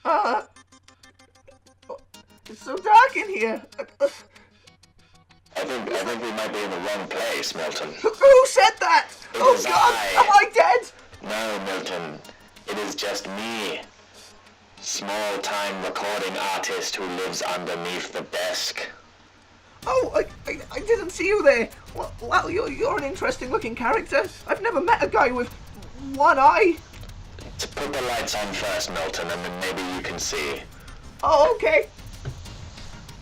It's so dark in here. I think we might be in the wrong place, Milton. Who said that? Oh is God, I. am I dead? No, Milton. It is just me. Small-time recording artist who lives underneath the desk. Oh, I didn't see you there. Well, you're an interesting-looking character. I've never met a guy with one eye. To put the lights on first, Milton, and then maybe you can see. Oh, okay.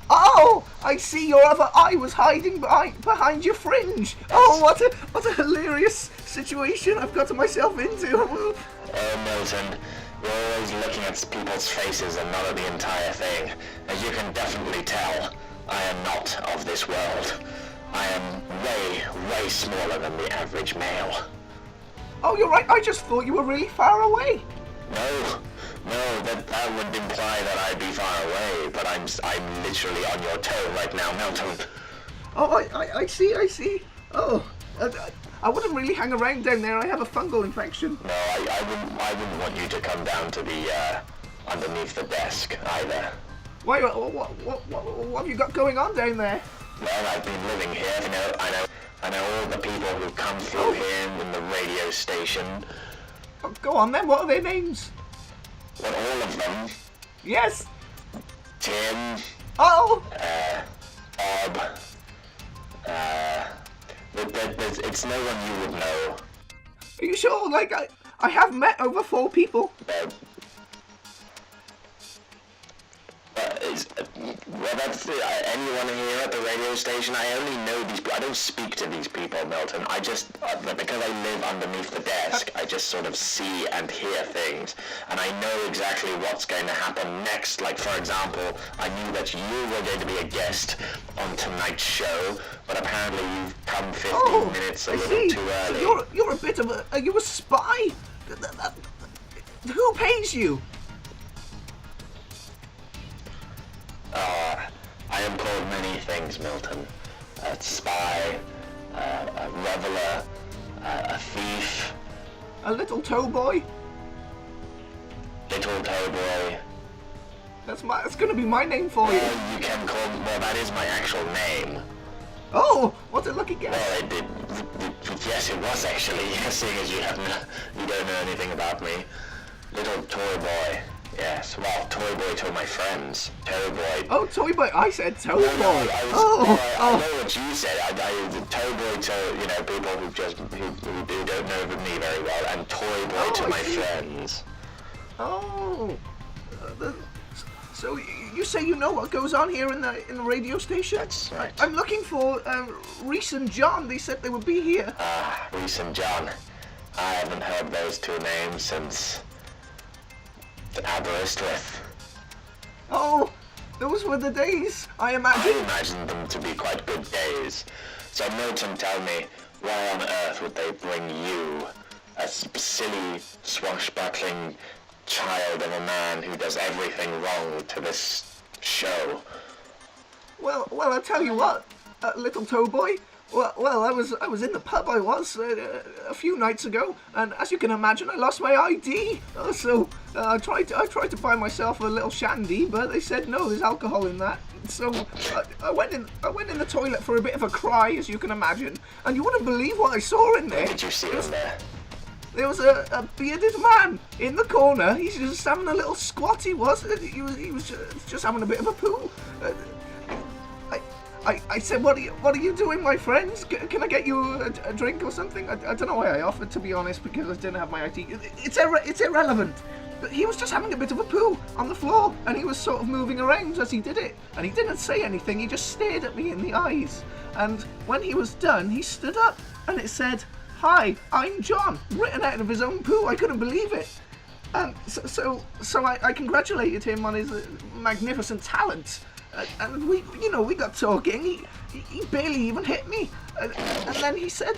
Oh, I see your other eye was hiding behind your fringe. Oh, what a hilarious situation I've got myself into. Oh, Milton, you're always looking at people's faces and not at the entire thing. As you can definitely tell, I am not of this world. I am way smaller than the average male. Oh, you're right. I just thought you were really far away. No, that would imply that I'd be far away, but I'm literally on your toe right now, Milton. Oh, I see. Oh, I wouldn't really hang around down there. I have a fungal infection. No, I wouldn't want you to come down to the underneath the desk either. Why? What have you got going on down there? Well, I've been living here. I know all the people who come through here in the radio station. Oh, go on then. What are their names? What, all of them? Yes. Tim. Oh. Bob. It's no one you would know. Are you sure? Like, I have met over 4 people. Well, that's anyone here at the radio station. I only know these people. I don't speak to these people, Milton. I just, because I live underneath the desk, I just sort of see and hear things. And I know exactly what's going to happen next. Like, for example, I knew that you were going to be a guest on tonight's show, but apparently you've come 15 minutes a little too early. So you're a bit of a... Are you a spy? Who pays you? I am called many things, Milton. A spy, a reveler, a thief. A little tow boy? Little tow boy. That's gonna be my name for you. You can call me, well, that is my actual name. Oh, what's it looking at? Well, yes, it was actually, seeing as you don't know anything about me. Little toy boy. Yes, well, toy boy to my friends. Toy boy. Oh, toy boy. I said toy boy. I know what you said. I toy boy to, people who don't know me very well, and toy boy to my friends. Oh. So you say you know what goes on here in the radio station? That's right. I'm looking for Rhys and John. They said they would be here. Rhys and John. I haven't heard those 2 names since Aberystwyth. Oh, those were the days, I imagine. I imagined them to be quite good days. So Milton, tell me, why on earth would they bring you, a silly, swashbuckling child of a man who does everything wrong, to this show? Well, I'll tell you what, little tow boy. Well, I was in the pub. I was a few nights ago, and as you can imagine, I lost my ID. So I tried to buy myself a little shandy, but they said no, there's alcohol in that. So I went in the toilet for a bit of a cry, as you can imagine, and you wouldn't believe what I saw in there. What did you see in there? There was a bearded man in the corner. He's just having a little squat. He was just having a bit of a poo. I said, what are you doing, my friends? Can I get you a drink or something? I don't know why I offered, to be honest, because I didn't have my ID. It's irrelevant. But he was just having a bit of a poo on the floor, and he was sort of moving around as he did it. And he didn't say anything, he just stared at me in the eyes. And when he was done, he stood up, and it said, "Hi, I'm John," written out of his own poo. I couldn't believe it. So I congratulated him on his magnificent talent. And we got talking. He barely even hit me. And then he said,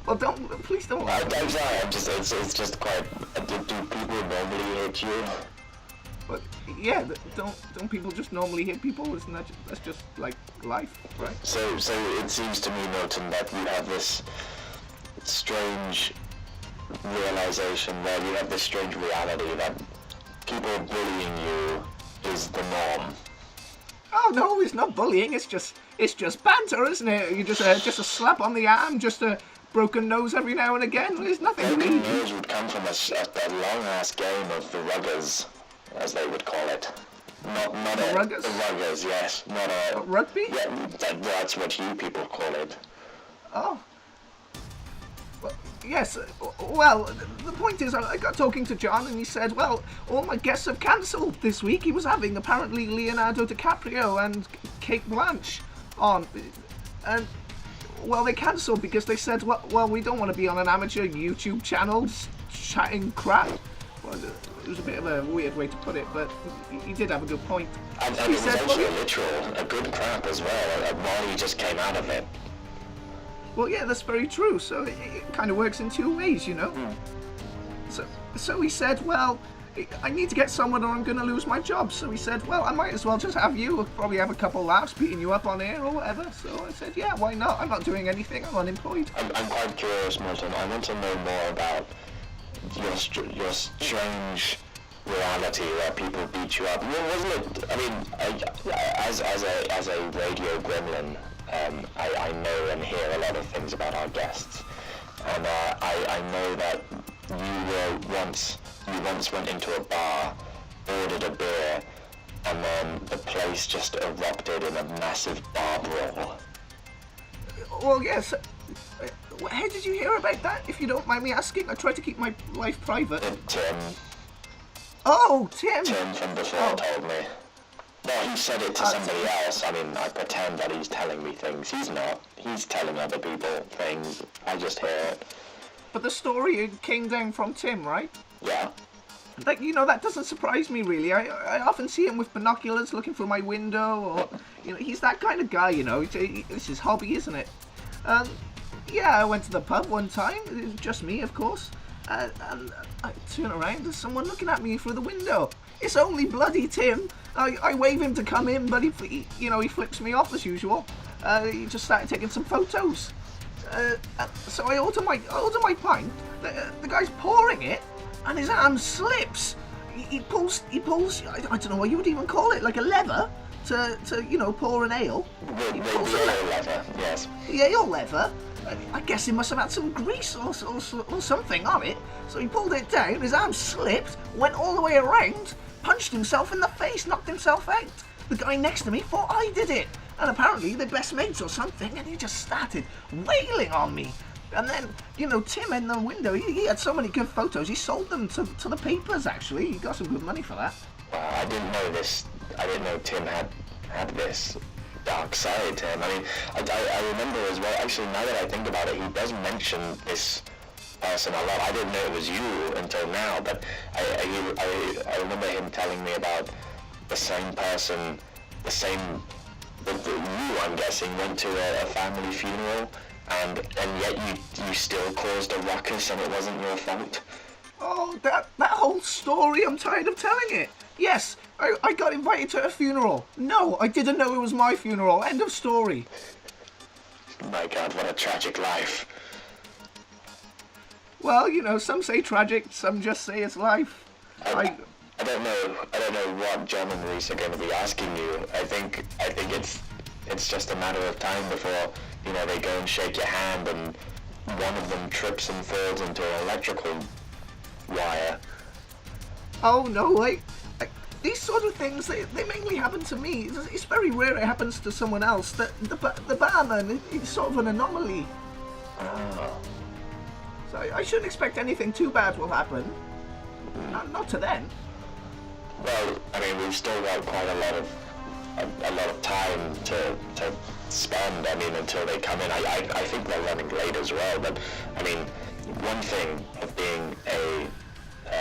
"Well, please don't." I'm sorry. It's just quite. Do people normally hit you? But yeah, don't people just normally hit people? Isn't that's just like life, right? So it seems to me, Milton, that you have this strange realization, where you have this strange reality that people bullying you is the norm. Oh no, it's not bullying. It's just banter, isn't it? You just a slap on the arm, just a broken nose every now and again. There's nothing Broken really. nose would come from a long-ass game of the ruggers, as they would call it. Not The a... ruggers? The ruggers, yes. Not a... Rugby? Yeah, that's what you people call it. Oh. Well, yes. Well, the point is, I got talking to John, and he said, well, all my guests have cancelled this week. He was having, apparently, Leonardo DiCaprio and Kate Blanche on. And, well, they cancelled because they said, well, we don't want to be on an amateur YouTube channel chatting crap. Well, it was a bit of a weird way to put it, but he did have a good point. And it was actually literal, a good crap as well, while he just came out of it. Well, yeah, that's very true. So it kind of works in two ways, you know. So he said, well, I need to get someone or I'm going to lose my job. So he said, well, I might as well just have you. I'll probably have a couple laughs beating you up on air or whatever. So I said, yeah, why not? I'm not doing anything. I'm unemployed. I'm quite curious, Milton. I want to know more about your strange reality where people beat you up. Wasn't it? I mean, as a radio gremlin, I know and hear a lot of things about our guests, and I know that you once went into a bar, ordered a beer, and then the place just erupted in a massive bar brawl. Well, yes. How did you hear about that, if you don't mind me asking? I try to keep my life private. Tim. Oh, Tim! Tim from before told me. Well, he said it to somebody else. I mean, I pretend that he's telling me things. He's not. He's telling other people things. I just hear it. But the story came down from Tim, right? Yeah. Like, you know, that doesn't surprise me, really. I often see him with binoculars looking through my window, or, you know, he's that kind of guy, you know. It's his hobby, isn't it? Yeah, I went to the pub one time. It was just me, of course. And I turn around, there's someone looking at me through the window. It's only bloody Tim. I wave him to come in, but he flips me off as usual. He just started taking some photos. So I order my pint. The guy's pouring it, and his arm slips. He pulls. I don't know what you would even call it, like a lever to pour an ale. The lever, yes. Yeah, your lever. I guess he must have had some grease or something on it. So he pulled it down, his arm slipped, went all the way around, punched himself in the face, knocked himself out. The guy next to me thought I did it. And apparently they're best mates or something, and he just started wailing on me. And then, Tim in the window, he had so many good photos, he sold them to the papers, actually. He got some good money for that. I didn't know this. I didn't know Tim had this dark side to him. I mean, I remember as well, actually, now that I think about it, he does mention this person a lot. I didn't know it was you until now, but I remember him telling me about the same person, you, I'm guessing, went to a family funeral, and yet you still caused a ruckus and it wasn't your fault. Oh, that whole story, I'm tired of telling it. Yes, I got invited to a funeral. No, I didn't know it was my funeral. End of story. My God, what a tragic life. Well, some say tragic, some just say it's life. I don't know what John and Rhys are going to be asking you. I think it's just a matter of time before, they go and shake your hand and one of them trips and falls into an electrical wire. Oh, no, these sort of things, they mainly happen to me. It's very rare it happens to someone else. The barman is sort of an anomaly. Oh. So I shouldn't expect anything too bad will happen. Not to them. Well, I mean, we've still got quite a lot of time to spend. I mean, until they come in. I think they're running late as well. But I mean, one thing of being a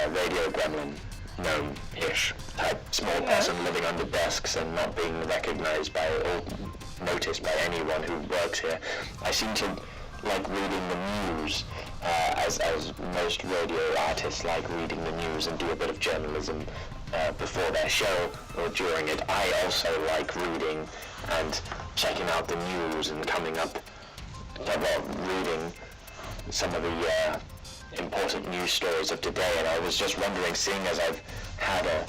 radio gremlin, known-ish type small person living under desks and not being recognized by or noticed by anyone who works here, I seem to like reading the news, as most radio artists like reading the news and do a bit of journalism before their show or during it. I also like reading and checking out the news and coming up, reading some of the important news stories of today, and I was just wondering, seeing as I've had a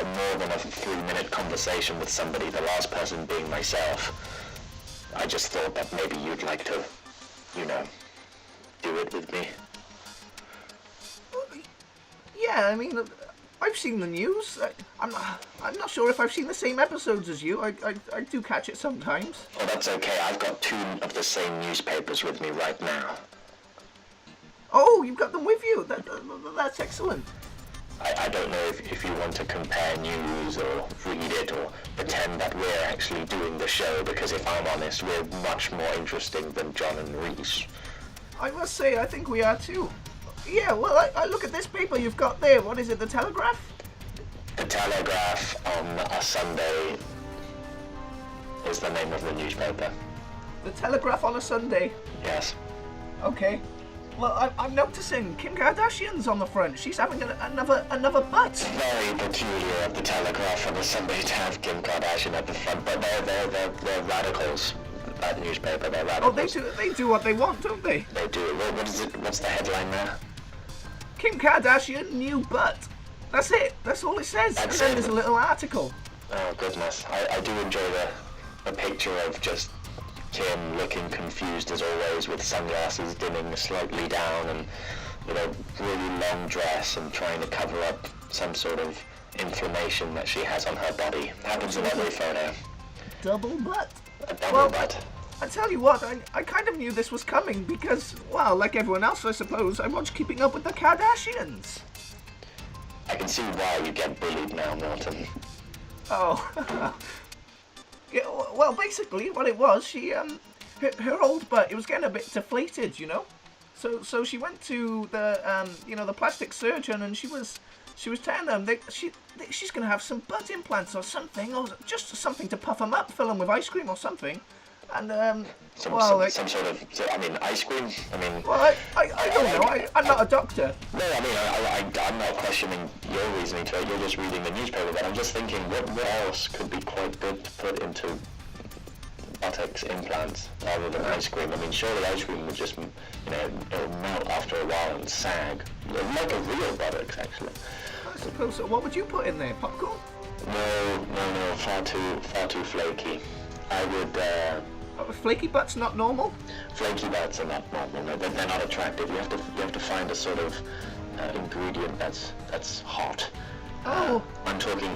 more than a 3-minute conversation with somebody, the last person being myself, I just thought that maybe you'd like to, do it with me. Yeah, I mean, I've seen the news. I'm not sure if I've seen the same episodes as you. I do catch it sometimes. Well, that's okay. I've got 2 of the same newspapers with me right now. Oh, you've got them with you. That's excellent. I don't know if you want to compare news or read it or pretend that we're actually doing the show, because if I'm honest, we're much more interesting than John and Rhys. I must say, I think we are too. Yeah, well, I look at this paper you've got there. What is it, the Telegraph? The Telegraph on a Sunday is the name of the newspaper. The Telegraph on a Sunday? Yes. Okay. Well, I'm noticing Kim Kardashian's on the front. She's having another butt. Very peculiar of the Telegraph on a Sunday to have Kim Kardashian at the front, but they're radicals. That newspaper, they're radicals. Oh, they do what they want, don't they? They do. What is it? What's the headline there? Kim Kardashian, new butt. That's it. That's all it says. And then there's a little article. Oh, goodness. I do enjoy the picture of just Kim looking confused as always, with sunglasses dimming slightly down, and, really long dress, and trying to cover up some sort of inflammation that she has on her body. Happens in every photo. Double butt. A double butt. I tell you what, I kind of knew this was coming because, well, like everyone else, I suppose, I watched Keeping Up with the Kardashians. I can see why you get bullied now, Milton. Oh. Yeah, well, basically, what it was, she, her old butt, it was getting a bit deflated, So she went to the, the plastic surgeon, and she was telling them she's going to have some butt implants or something, or just something to puff them up, fill them with ice cream or something. And, some sort of, ice cream? Well, I don't know. I'm not a doctor. No, I'm not questioning your reasoning to it. You're just reading the newspaper, but I'm just thinking, what else could be quite good to put into buttocks implants rather than ice cream? Surely ice cream would just, it'll melt after a while and sag. Like a real buttocks, actually. I suppose so. What would you put in there? Popcorn? No. Far too flaky. I would, flaky butts not normal? Flaky butts are not normal. No, they're not attractive. You have to find a sort of ingredient that's hot. Oh. I'm talking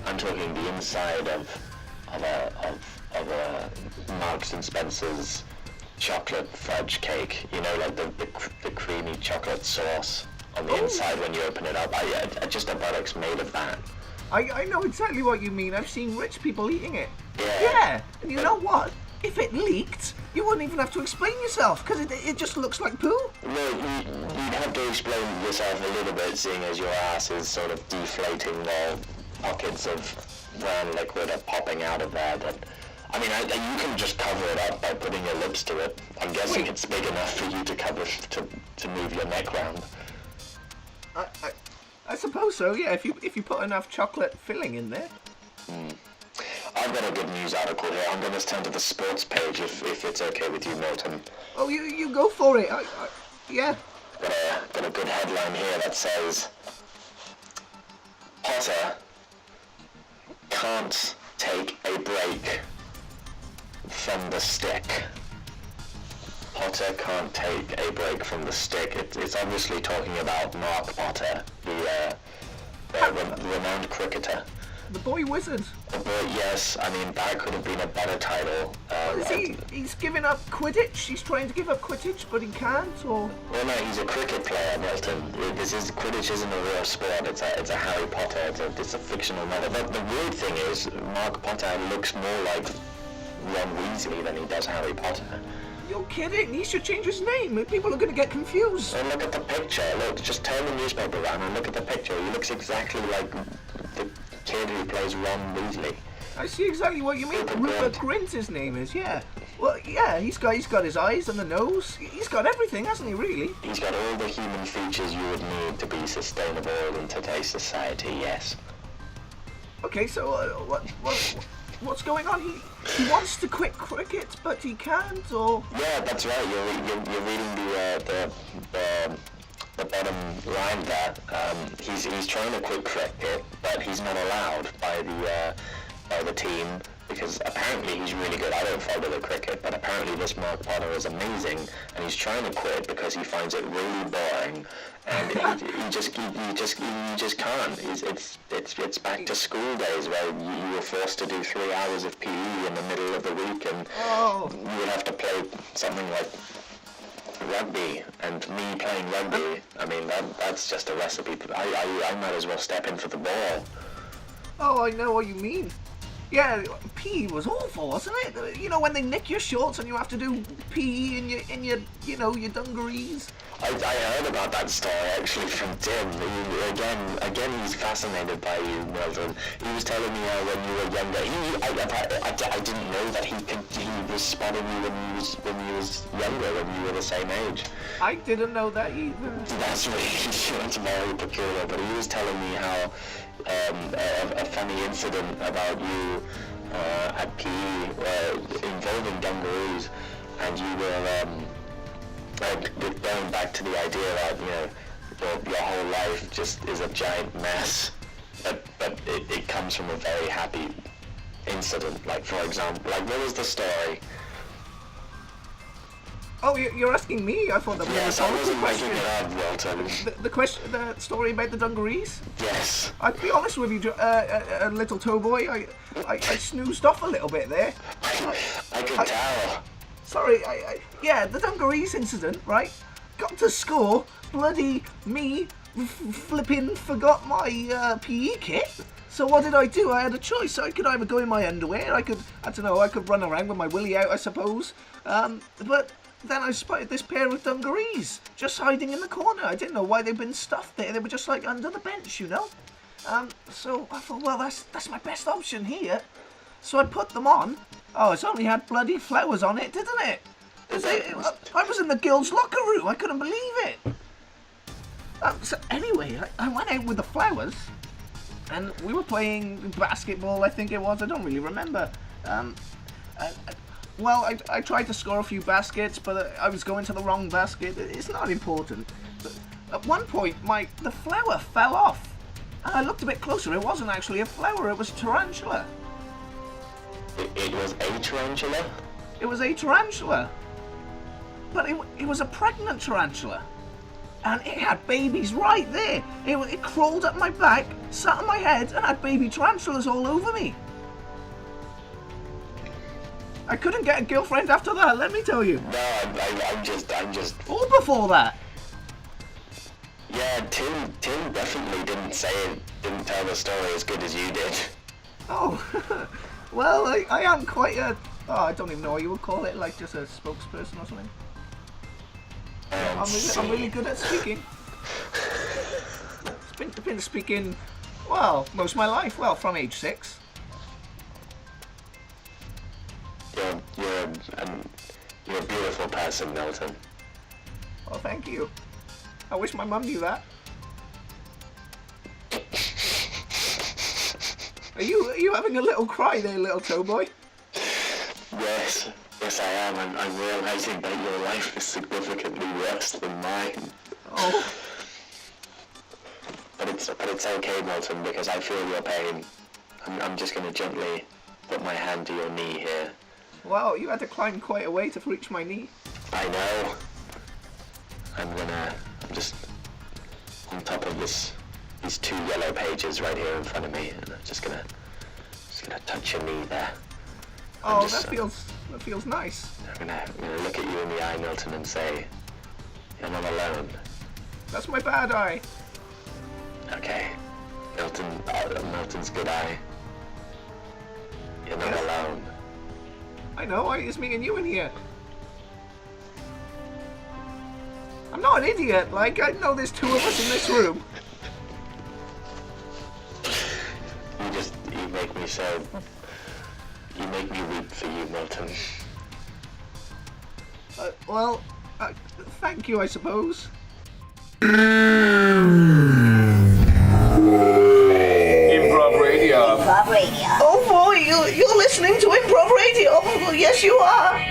the inside of a Marks and Spencer's chocolate fudge cake. Like the creamy chocolate sauce on the inside when you open it up. Just a buttocks made of that. I know exactly what you mean. I've seen rich people eating it. Yeah. And you know what? If it leaked, you wouldn't even have to explain yourself, because it just looks like poo. No, you'd have to explain yourself a little bit, seeing as your ass is sort of deflating while pockets of brown liquid are popping out of there. But, you can just cover it up by putting your lips to it. I'm guessing it's big enough for you to cover, to move your neck round. I suppose so, yeah, if you put enough chocolate filling in there. I've got a good news article here. I'm going to turn to the sports page if it's okay with you, Milton. Oh, you go for it. Yeah. Got a good headline here that says, Potter can't take a break from the stick. Potter can't take a break from the stick. It's obviously talking about Mark Potter, the renowned cricketer. The boy wizard. The boy, yes. That could have been a better title. He's giving up Quidditch? He's trying to give up Quidditch, but he can't, or? Well, no, he's a cricket player, Milton. Quidditch isn't a real sport. It's a Harry Potter. It's a fictional novel. The weird thing is, Mark Potter looks more like Ron Weasley than he does Harry Potter. You're kidding. He should change his name. People are going to get confused. And look at the picture. Look, just turn the newspaper around and look at the picture. He looks exactly like the kid who plays Ron Weasley. I see exactly what you mean. Rupert Grint, his name is, yeah. Well, yeah, he's got his eyes and the nose. He's got everything, hasn't he, really? He's got all the human features you would need to be sustainable in today's society, yes. Okay, so What's going on? He wants to quit cricket, but he can't, or... Yeah, that's right. You're reading the bottom line there. He's trying to quit cricket, but he's not allowed by the team because apparently he's really good. I don't follow the cricket, but apparently this Mark Potter is amazing, and he's trying to quit because he finds it really boring, and he just can't. It's back to school days where you were forced to do 3 hours of PE in the middle of the week, and you would have to play something like rugby, and me playing rugby, I mean, that's just a recipe. I might as well step in for the ball. Oh, I know what you mean. Yeah, PE was awful, wasn't it? You know, when they nick your shorts and you have to do PE in your your dungarees. I heard about that story actually from Tim. Again, he's fascinated by you, Milton. He was telling me how when you were younger, I didn't know that he was spotting you when you was younger, when you were the same age. I didn't know that either. That's very peculiar. But he was telling me how a funny incident about you at PE involving dungarees, and you were. Going back to the idea that your whole life just is a giant mess, but it comes from a very happy incident. Like, for example, like, what was the story? Oh, you're asking me? I thought that was a rhetorical question. The question, the story about the dungarees? Yes. I'd be honest with you, a little toe boy. I snoozed off a little bit there. I could tell. Sorry, yeah, the dungarees incident, right? Got to school, bloody me flipping forgot my PE kit. So what did I do? I had a choice. I could either go in my underwear, I could run around with my willy out, I suppose. But then I spotted this pair of dungarees just hiding in the corner. I didn't know why they'd been stuffed there. They were just like under the bench, you know? So I thought, well, that's my best option here. So I put them on. Oh, it's only had bloody flowers on it, didn't it? I was in the girls' locker room. I couldn't believe it. So anyway, I went out with the flowers, and we were playing basketball, I think it was. I don't really remember. Well, I tried to score a few baskets, but I was going to the wrong basket. It's not important. But at one point, the flower fell off. And I looked a bit closer. It wasn't actually a flower. It was a tarantula. It was a tarantula? It was a tarantula. But it was a pregnant tarantula. And it had babies right there. It crawled up my back, sat on my head, and had baby tarantulas all over me. I couldn't get a girlfriend after that, let me tell you. No, I'm just... Or before that. Yeah, Tim definitely didn't tell the story as good as you did. Oh, well, I am quite I don't even know what you would call it, like just a spokesperson or something. I'm really good at speaking. I've been speaking, well, most of my life, from age 6. You're a beautiful person, Milton. Well, thank you. I wish my mum knew that. Are you having a little cry there, little toe boy? Yes, I am. I'm realizing that your life is significantly worse than mine. Oh. But it's okay, Milton, because I feel your pain. I'm just gonna gently put my hand to your knee here. Wow, you had to climb quite a way to reach my knee. I know. I'm just on top of these 2 yellow pages right here in front of me, and I'm just gonna touch your knee there. Oh, that feels nice. I'm gonna look at you in the eye, Milton, and say, you're not alone. That's my bad eye. Okay, Milton's good eye. You're not alone. I know, it's me and you in here. I'm not an idiot, I know there's 2 of us in this room. You make me weep for you, Milton. Thank you, I suppose. Improv Radio. Oh boy, you're listening Well, yes, you are.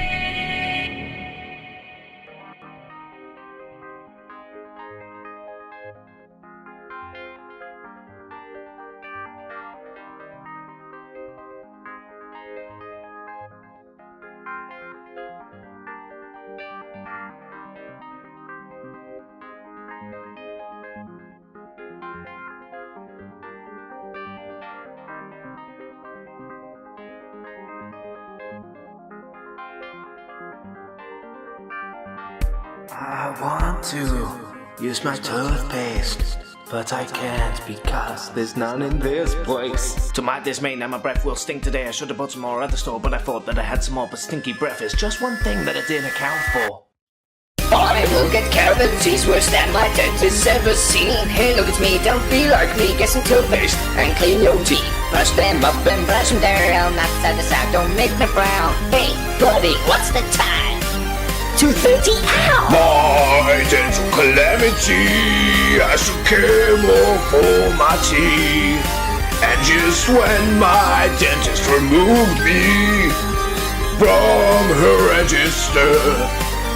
I want to use my toothpaste, but I can't because there's none in this place. To my dismay, now my breath will stink today. I should have bought some more at the store, but I thought that I had some more, but stinky breath is just one thing that I didn't account for. I will get cavities worse than my dentist ever seen. Hey, look at me, don't be like me. Get some toothpaste and clean your teeth. Brush them up and brush them down. Not side to side, don't make me frown. Hey, buddy, what's the time? 2:30. Ow! My dental calamity, I should care more for my teeth. And just when my dentist removed me from her register,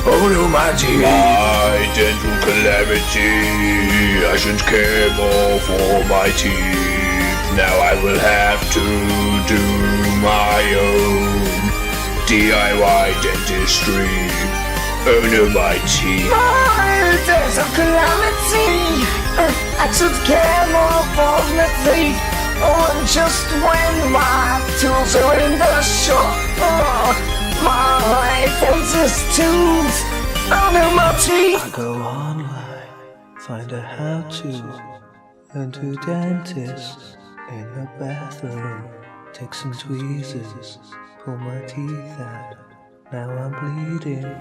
oh no, my teeth. My dental calamity, I should care more for my teeth. Now I will have to do my own DIY dentistry. Oh no, my teeth. My dental calamity, I should care more for my teeth. Oh, and just when my tools are in the shop, my dentist tools, oh no, my teeth. I go online, find a how-to, and to dentist in the bathroom. Take some tweezers, pull my teeth out. Now I'm bleeding.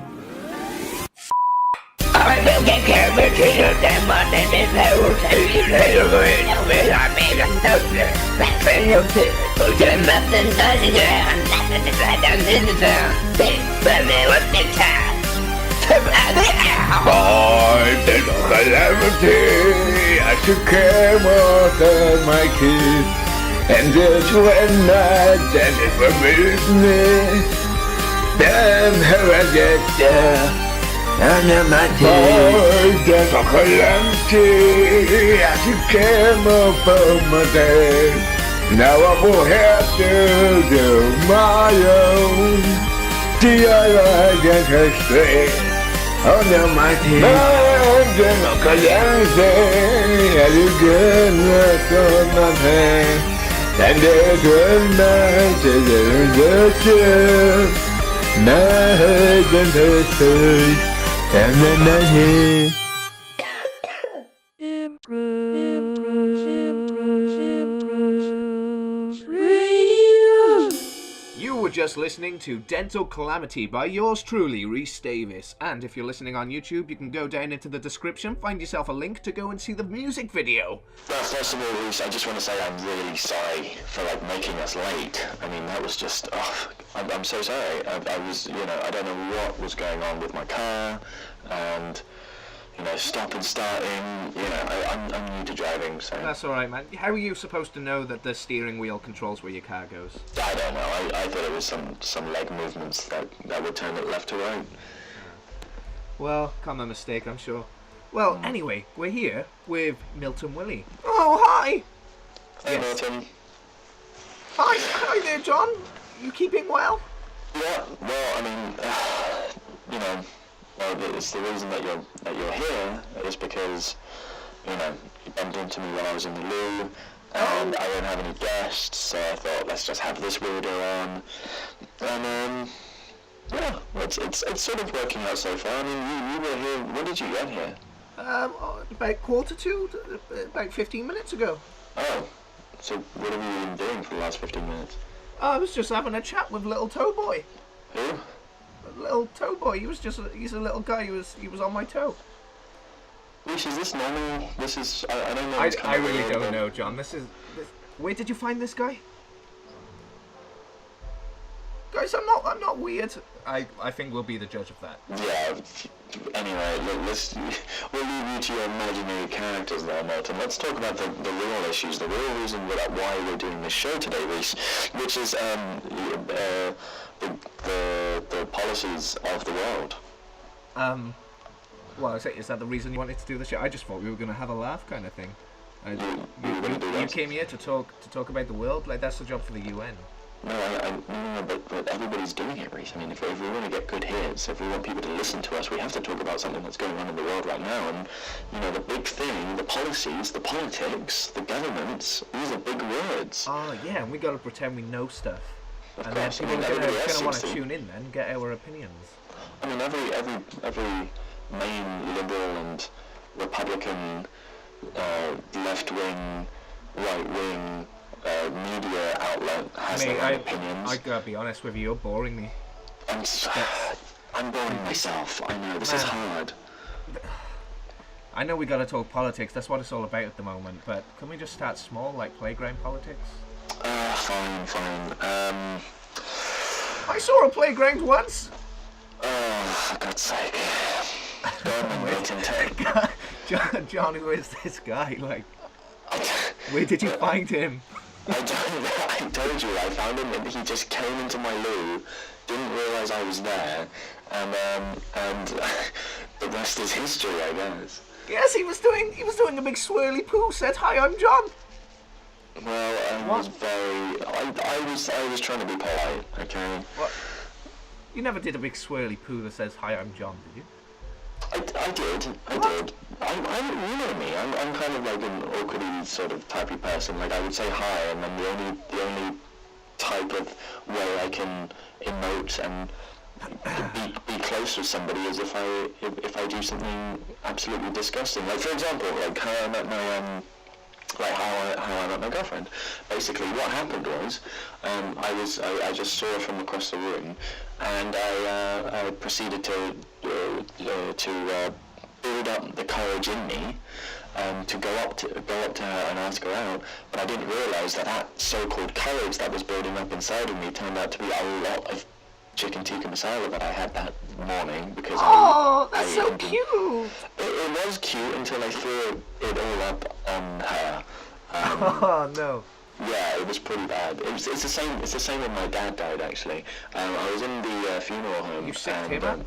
I will get cavities and my dentist will tell you later. I made a note there. Back in your teeth. Put them up and touch it down. Right down in the town. Big baby, what's the time? My dental calamity, I should care more than my kids. And just when my dentist removed me, then her register. I know my teeth. My dental calamity, I should care more for my day. Now I will have to do my own DIY dentistry. Oh no, my teeth. My dental calamity, I should care more for my day. And there's one night in my dentistry. And then I hear You were just listening to Dental Calamity by yours truly, Rhys Davis. And if you're listening on YouTube, you can go down into the description, find yourself a link to go and see the music video. Well, first of all, Rhys, I just want to say I'm really sorry for making us late. I mean, that was just, I'm so sorry. I was, I don't know what was going on with my car, and stop and starting. I'm new to driving, so. That's all right, man. How are you supposed to know that the steering wheel controls where your car goes? I don't know. I thought it was some leg movements that would turn it left to right. Well, common mistake, I'm sure. Well, anyway, we're here with Milton Willy. Oh, hi! Hey, Yes. Milton. Hi there, John. You keeping well? Yeah. Well, I mean, it's the reason that you're here is because you bumped into me while I was in the loo, and I don't have any guests, so I thought let's just have this weirdo on, and it's sort of working out so far. I mean, you were here. When did you get here? About 1:45, about 15 minutes ago. Oh, so what have you been doing for the last 15 minutes? I was just having a chat with little toe boy. Who? Little toe boy. He's a little guy. He was on my toe. Rhys, is this normal? This is I don't know. I really don't know, John. Where did you find this guy? Guys, I'm not weird. I think we'll be the judge of that. Yeah. Anyway, we'll leave you to your imaginary characters there, Milton. Let's talk about the real issues, the real reason why we're doing this show today, Rhys, which is the the policies of the world. Well, is that the reason you wanted to do the show? I just thought we were going to have a laugh kind of thing. You came here to talk about the world? Like, that's the job for the UN. No, but everybody's doing it, Rhys. I mean, if we want to get good hits, if we want people to listen to us, we have to talk about something that's going on in the world right now. And, you know, the big thing, the policies, the politics, the governments, these are big words. Oh, yeah, and we got to pretend we know stuff. Of and course, then people are everybody going else to want seems to to. tune in then, get our opinions. I mean, every main liberal and Republican, left-wing, right-wing media outlet has their own opinions. I gotta be honest with you, you're boring me. I'm boring myself. I know, this is hard. I know we gotta talk politics, that's what it's all about at the moment, but can we just start small, like playground politics? Fine. I saw a playground once! Oh, for God's sake. Go on, Milton. John, who is this guy? Like, where did you find him? I told you, I found him and he just came into my loo, didn't realise I was there, and the rest is history, I guess. Yes, he was doing a big swirly poo, said, "Hi, I'm John." Well, I was trying to be polite, okay? What? You never did a big swirly poo that says, "Hi, I'm John," did you? I did. You know me. I'm kind of like an awkwardly sort of typey person. Like I would say hi, and then the only type of way I can emote and be close with somebody is if I do something absolutely disgusting. Like for example, like how I met my girlfriend. Basically, what happened was, I just saw her from across the room, and I proceeded to build up the courage in me, to go up to her and ask her out. But I didn't realise that so-called courage that was building up inside of me turned out to be a lot of chicken tikka masala that I had that morning because that's so cute. It was cute until I threw it all up on her. Oh no. Yeah, it was pretty bad. It's the same when my dad died actually. I was in the funeral home. You sicked him up?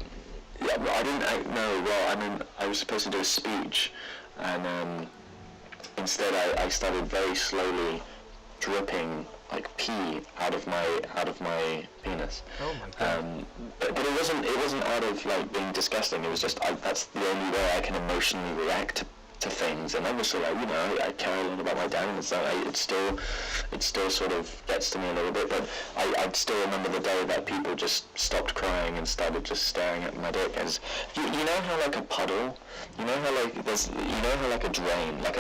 Yeah, but I didn't. No, well, I mean, I was supposed to do a speech, and instead I started very slowly dripping like pee out of my penis. Oh my god. But it wasn't out of like being disgusting. It was just that's the only way I can emotionally react to things. And obviously, like, you know, I care a lot about my dad, and so it still sort of gets to me a little bit. But I still remember the day that people just stopped crying and started just staring at my dick. As you know how like a puddle, you know how like like a drain, like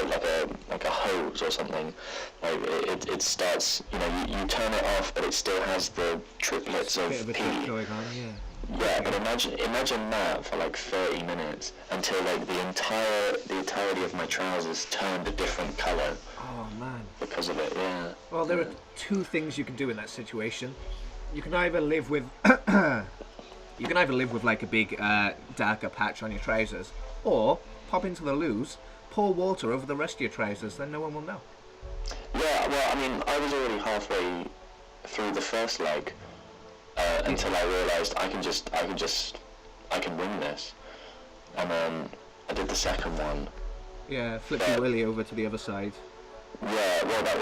a hose or something, like it starts, you know, you turn it off, but it still has the triplets of pee going on, yeah. Yeah, but imagine that for like 30 minutes until like the entirety of my trousers turned a different colour. Oh man. Because of it, yeah. Well, there are two things you can do in that situation. You can either live with like a big darker patch on your trousers, or pop into the loos, pour water over the rest of your trousers, then no one will know. Yeah, well, I mean, I was already halfway through the first leg. Until I realised I can win this, and then I did the second one. Yeah, flip your willy over to the other side. Yeah, well, that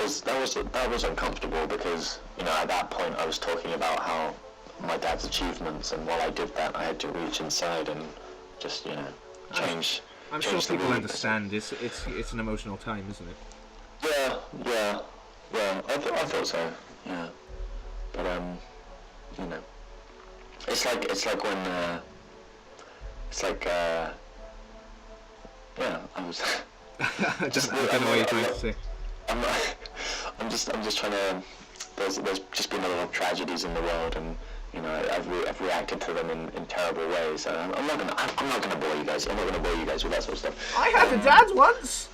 was uncomfortable because, you know, at that point I was talking about how my dad's achievements, and while I did that, I had to reach inside and just, you know, change. I'm sure people understand. It's an emotional time, isn't it? Yeah. I thought so. Yeah, but you know, it's like when yeah, I was. I don't know what you're trying to say. I'm just trying to. There's just been a lot of tragedies in the world, and you know, I've reacted to them in terrible ways. And I'm not gonna bore you guys. I'm not gonna bore you guys with that sort of stuff. I had a dad once.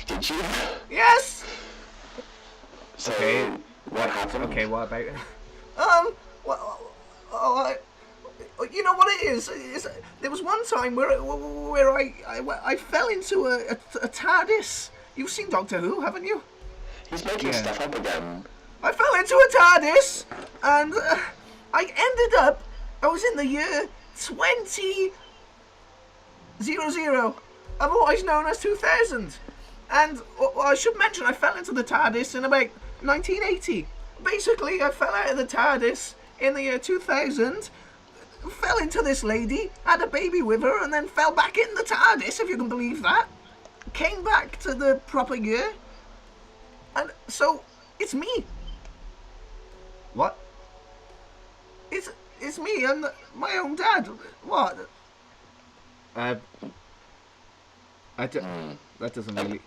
Did you? Yes. So okay. What happened? Okay, what about it? You know what it is? There was one time where I fell into a TARDIS. You've seen Doctor Who, haven't you? He's making stuff up again. I fell into a TARDIS, and I ended up, I was in the year 2000, otherwise known as 2000. And I should mention, I fell into the TARDIS in about 1980. Basically, I fell out of the TARDIS in the year 2000, fell into this lady, had a baby with her, and then fell back in the TARDIS, if you can believe that. Came back to the proper year, and so it's me. What? It's me and my own dad. What? That doesn't really...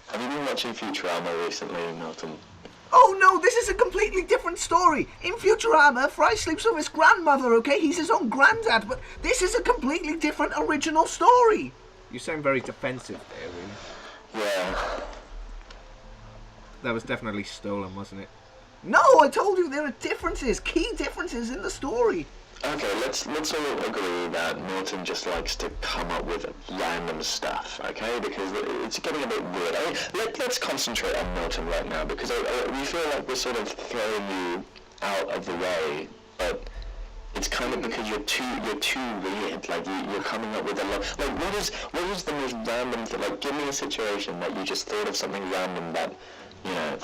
Have you been watching Futurama recently, Milton? Oh no, this is a completely different story. In Futurama, Fry sleeps with his grandmother, okay? He's his own granddad, but this is a completely different original story. You sound very defensive there, really. Yeah. That was definitely stolen, wasn't it? No, I told you there are differences, key differences in the story. Okay, let's all agree that Milton just likes to come up with random stuff, okay? Because it's getting a bit weird. I mean, let's concentrate on Milton right now, because we feel like we're sort of throwing you out of the way, but it's kind of because you're too weird. Like you're coming up with a lot. Like what is the most random thing? Like give me a situation that you just thought of something random that, you know,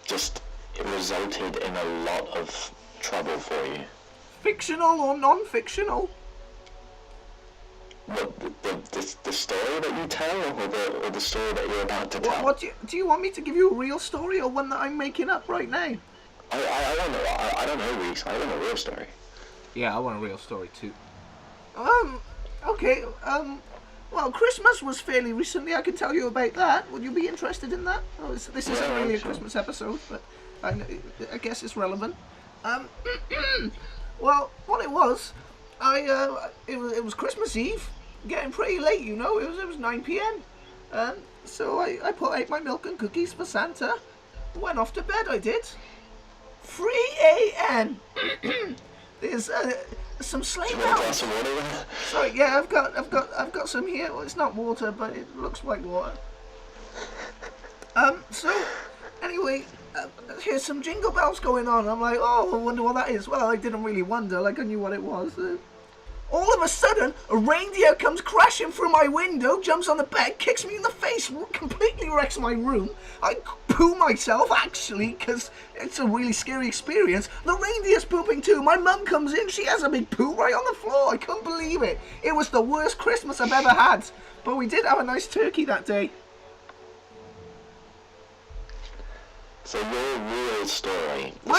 just it resulted in a lot of trouble for you. Fictional or non-fictional? What, the story that you tell, or the story that you're about to tell? What do you want me to give you a real story, or one that I'm making up right now? I don't know. I don't know, Rhys. I want a real story. Yeah, I want a real story too. Okay. Well, Christmas was fairly recently. I can tell you about that. Would you be interested in that? Oh, this isn't really a Christmas episode, but I guess it's relevant. Well, what it was, it was Christmas Eve, getting pretty late, you know. It was 9 p.m. So I put out my milk and cookies for Santa. Went off to bed. I did. 3 a.m. There's some sleigh bells. Sorry, yeah, I've got some here. Well, it's not water, but it looks like water. So anyway. Here's some jingle bells going on. I'm like, oh, I wonder what that is. Well, I didn't really wonder, like I knew what it was. All of a sudden, a reindeer comes crashing through my window, jumps on the bed, kicks me in the face, completely wrecks my room. I poo myself, actually, because it's a really scary experience. The reindeer's pooping too. My mum comes in, she has a big poo right on the floor. I couldn't believe it. It was the worst Christmas I've ever had. But we did have a nice turkey that day. So your real story, the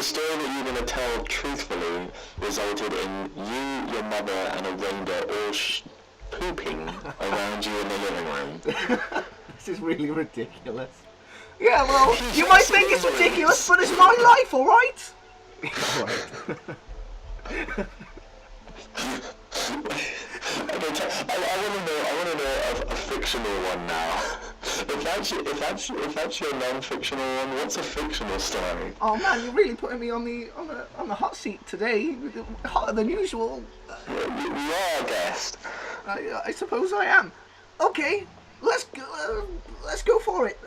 story that you're going to tell truthfully, resulted in you, your mother, and a reindeer all pooping around you in the living room. This is really ridiculous. Yeah, well, you might think it's ridiculous, but it's my life, all right? I want to know a fictional one now. If that's your non-fictional one, what's a fictional story? Oh man, you're really putting me on the hot seat today, hotter than usual. You are a guest. I suppose I am. Okay, let's go for it.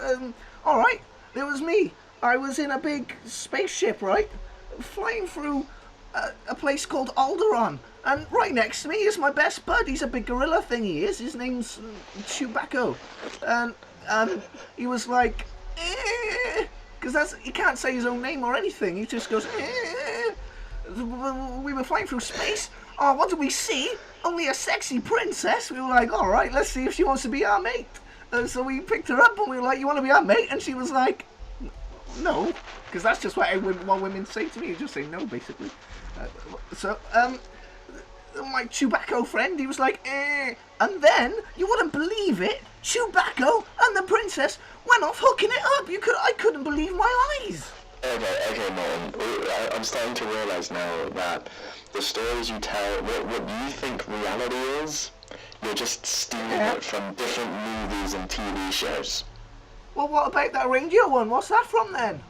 All right, there was me. I was in a big spaceship, right, flying through a place called Alderaan. And right next to me is my best bud. He's a big gorilla thing, he is. His name's Chewbacca. And he was like, because he can't say his own name or anything. He just goes, We were flying through space. Oh, what did we see? Only a sexy princess. We were like, all right, let's see if she wants to be our mate. So we picked her up and we were like, you want to be our mate? And she was like, no. Because that's just what women say to me. You just say no, basically. My Chewbacca friend, he was like, and then, you wouldn't believe it, Chewbacca and the princess went off hooking it up. I couldn't believe my eyes. Okay, Martin. I'm starting to realise now that the stories you tell, what you think reality is, you're just stealing it from different movies and TV shows. Well, what about that reindeer one? What's that from then?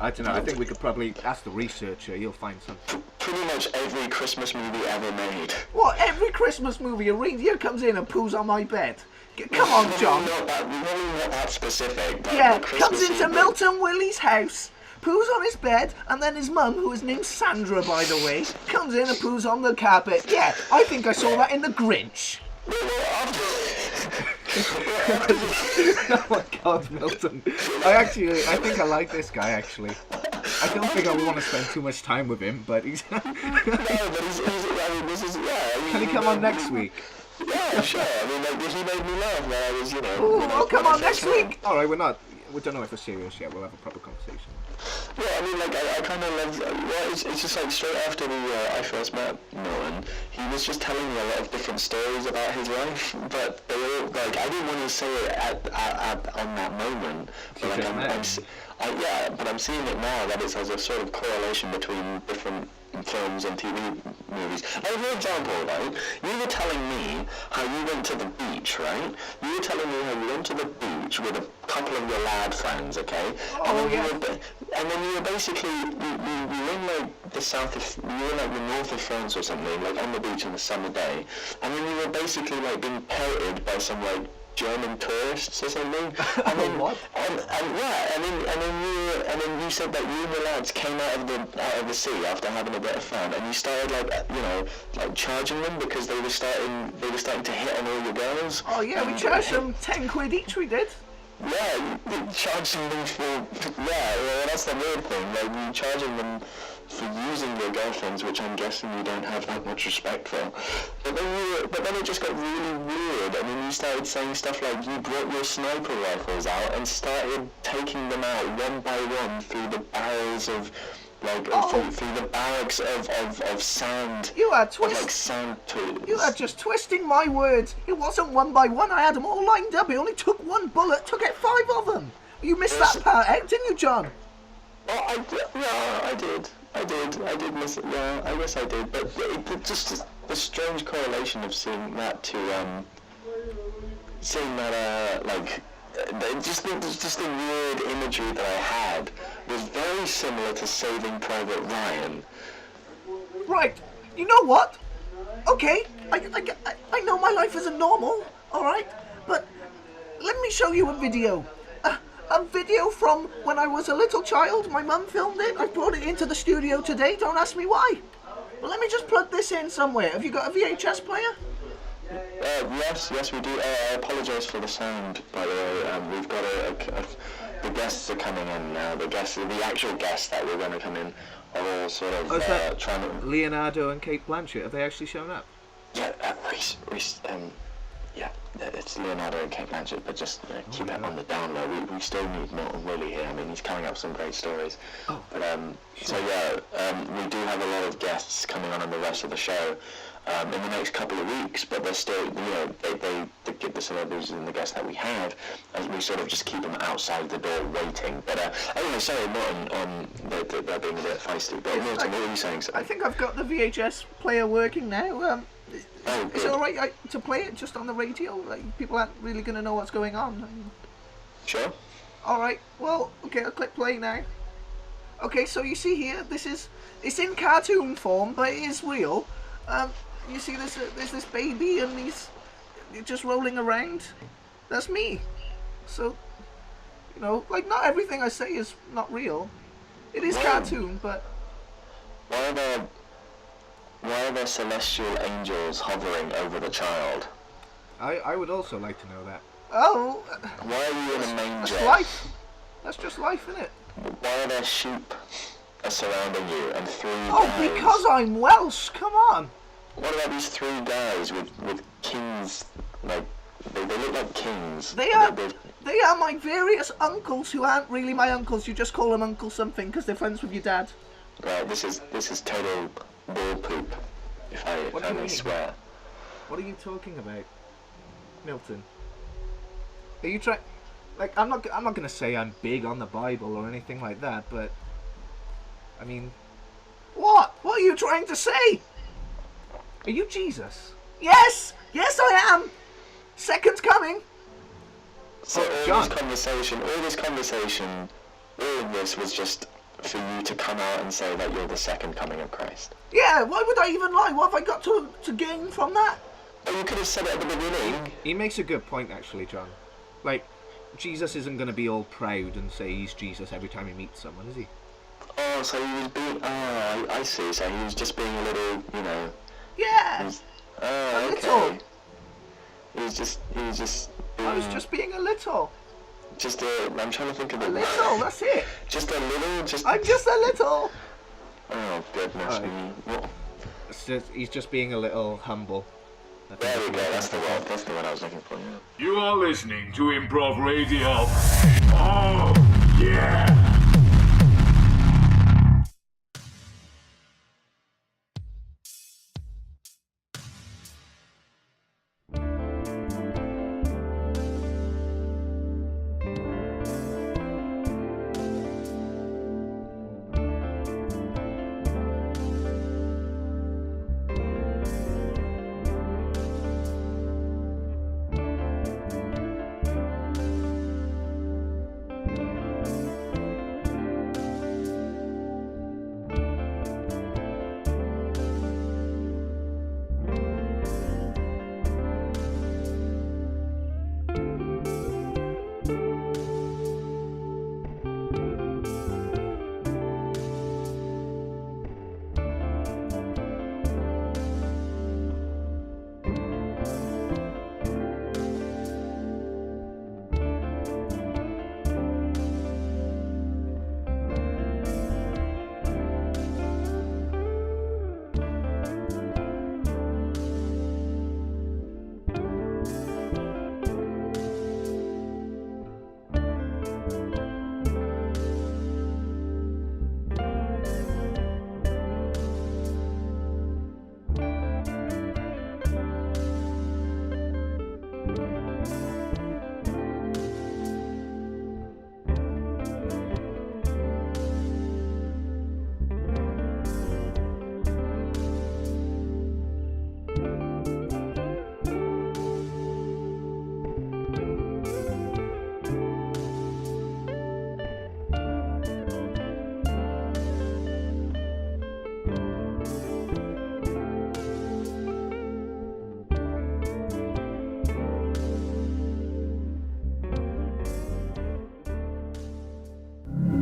I don't know, I think we could probably ask the researcher, you'll find something. Pretty much every Christmas movie ever made. What, every Christmas movie, a reindeer comes in and poos on my bed? Come on, John. We're probably not that specific. But Yeah, the comes Christmas into Eve- Milton Willy's house, poos on his bed, and then his mum, who is named Sandra, by the way, comes in and poos on the carpet. Yeah, I think I saw that in The Grinch. Oh my God, Milton. I think I like this guy, actually. I don't think I want to spend too much time with him, but he's... No, but I mean, this is, yeah. I mean, Can he come on next week? Yeah, sure. I mean, like, he made me laugh when I was, Ooh, well, come on next week. Alright, we don't know if we're serious yet. We'll have a proper conversation. Yeah, I mean, like, I kind of love, well, it's just like straight after I first met Milton, he was just telling me a lot of different stories about his life, but they all, like, I didn't want to say it on that moment, but like, but I'm seeing it now, that it has a sort of correlation between different films and TV movies. Like, for example, right, you were telling me how you went to the beach, right? You were telling me how you went to the beach with a couple of your lad friends, okay? Oh, yeah. And then you were basically, you were in like the south of, you were in like the north of France or something, like on the beach on a summer day, and then you were basically like being pelted by some like German tourists or something. And then, What? And then you said that you and your lads came out of the sea after having a bit of fun, and you started like charging them because they were starting to hit on all your girls. Oh yeah, we charged them 10 quid each, we did. Yeah, you charging them for, well, that's the weird thing, like, you charging them for using your girlfriends, which I'm guessing you don't have that much respect for. But then it just got really weird, and then you started saying stuff like you brought your sniper rifles out and started taking them out one by one through the barrels of, like, through the barracks of sand. You are like sand tools. You are just twisting my words. It wasn't one by one. I had them all lined up. It only took one bullet to get 5 of them. You missed that part out, didn't you, John? Oh, I did. I did miss it. Yeah, I guess I did. But just the strange correlation of seeing that just the weird imagery that I had was very similar to Saving Private Ryan. Right. You know what? Okay. I know my life isn't normal. All right. But let me show you a video. A video from when I was a little child. My mum filmed it. I brought it into the studio today. Don't ask me why. But let me just plug this in somewhere. Have you got a VHS player? Yes, we do. I apologise for the sound, by the way. We've got the guests are coming in now. The actual guests that were going to come in are all sort of trying to... Leonardo and Kate Blanchett, have they actually shown up? Yeah, Rhys, yeah, it's Leonardo and Kate Blanchett, but just keep it on the down low. We still need Milton Willy here. I mean, he's coming up with some great stories. Oh. But, we do have a lot of guests coming on the rest of the show in the next couple of weeks, but they're still, they give the celebrities and the guests that we have, as we sort of just keep them outside the door waiting. But, anyway, sorry, Milton, they're being a bit feisty. But, Milton, what were you saying? I think I've got the VHS player working now. Oh, is it alright to play it just on the radio? Like, people aren't really going to know what's going on. Sure. Alright, well, okay, I'll click play now. Okay, so you see here, it's in cartoon form, but it is real. You see there's this baby and he's just rolling around. That's me. So, like, not everything I say is not real. It is cartoon, but... Why are there celestial angels hovering over the child? I would also like to know that. Oh! Why are you in a manger? That's life. That's just life, isn't it? Why are there sheep surrounding you and 3 guys? Oh, because I'm Welsh, come on! What about these 3 guys with kings, like, they look like kings. They are my various uncles who aren't really my uncles. You just call them Uncle something because they're friends with your dad. Right, this is total ball poop, if I may swear. What are you talking about, Milton? Are you trying... Like, I'm not gonna say I'm big on the Bible or anything like that, but... I mean... What? What are you trying to say? Are you Jesus? Yes! Yes, I am! Second's coming! So all this conversation, all of this was just for you to come out and say that you're the second coming of Christ. Yeah, why would I even lie? What have I got to gain from that? Oh, you could have said it at the beginning. He makes a good point, actually, John. Like, Jesus isn't going to be all proud and say he's Jesus every time he meets someone, is he? Oh, so he was being... Oh, I see. So he was just being a little, you know... Yeah! Oh, a okay. little. He was just... I was just being a little. Just a... I'm trying to think of A little, that's it. Just a little... Just... I'm just a little. Oh, goodness Right. me. What? He's just being a little humble. There we go. That's the one. That's the one I was looking for. Yeah. You are listening to Improv Radio. Oh, yeah!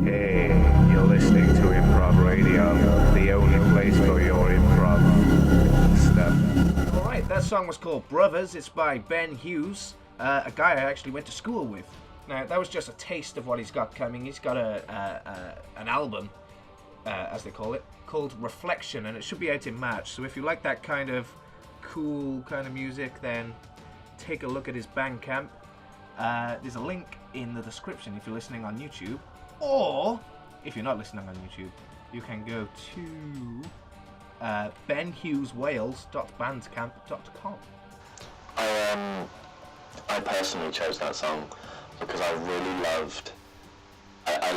Hey, you're listening to Improv Radio, the only place for your improv stuff. Alright, that song was called Brothers. It's by Ben Hughes, a guy I actually went to school with. Now, that was just a taste of what he's got coming. He's got an album, as they call it, called Reflection, and it should be out in March. So if you like that kind of cool kind of music, then take a look at his Bandcamp. There's a link in the description if you're listening on YouTube. Or, if you're not listening on YouTube, you can go to benhugheswales.bandcamp.com. I personally chose that song because I really loved. I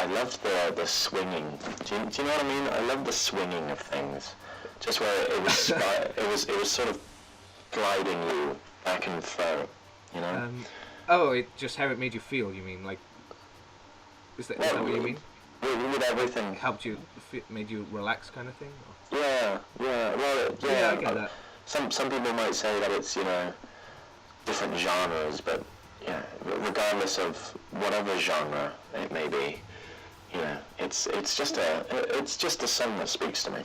loved the swinging. Do you know what I mean? I love the swinging of things. Just where it was it was sort of gliding you back and fro. You know. It just how it made you feel. You mean like? Is that what you mean? With everything. Helped you, made you relax, kind of thing. Or? Yeah. Well, yeah, I get that. Some people might say that it's different genres, but regardless of whatever genre it may be, it's just a song that speaks to me.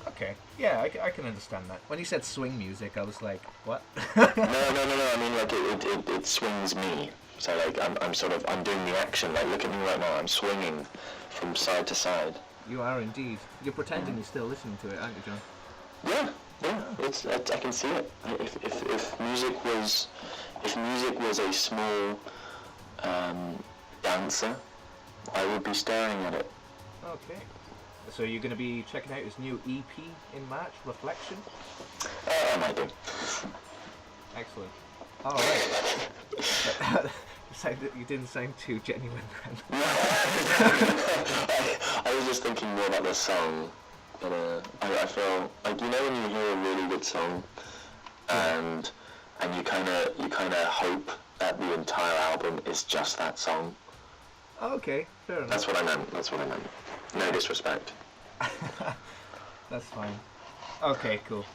Okay. Yeah, I can understand that. When you said swing music, I was like, what? No. I mean, like it swings me. So like I'm doing the action. Like look at me right now. I'm swinging from side to side. You are indeed. You're pretending you're still listening to it, aren't you, John? Yeah. I can see it. If music was a small dancer, I would be staring at it. Okay. So you're going to be checking out his new EP in March, Reflection? I might do. Excellent. All right. You didn't sound too genuine then. I was just thinking more about the song. But I feel like when you hear a really good song, and you kind of hope that the entire album is just that song. Okay, fair enough. That's what I meant. No disrespect. That's fine. Okay, cool.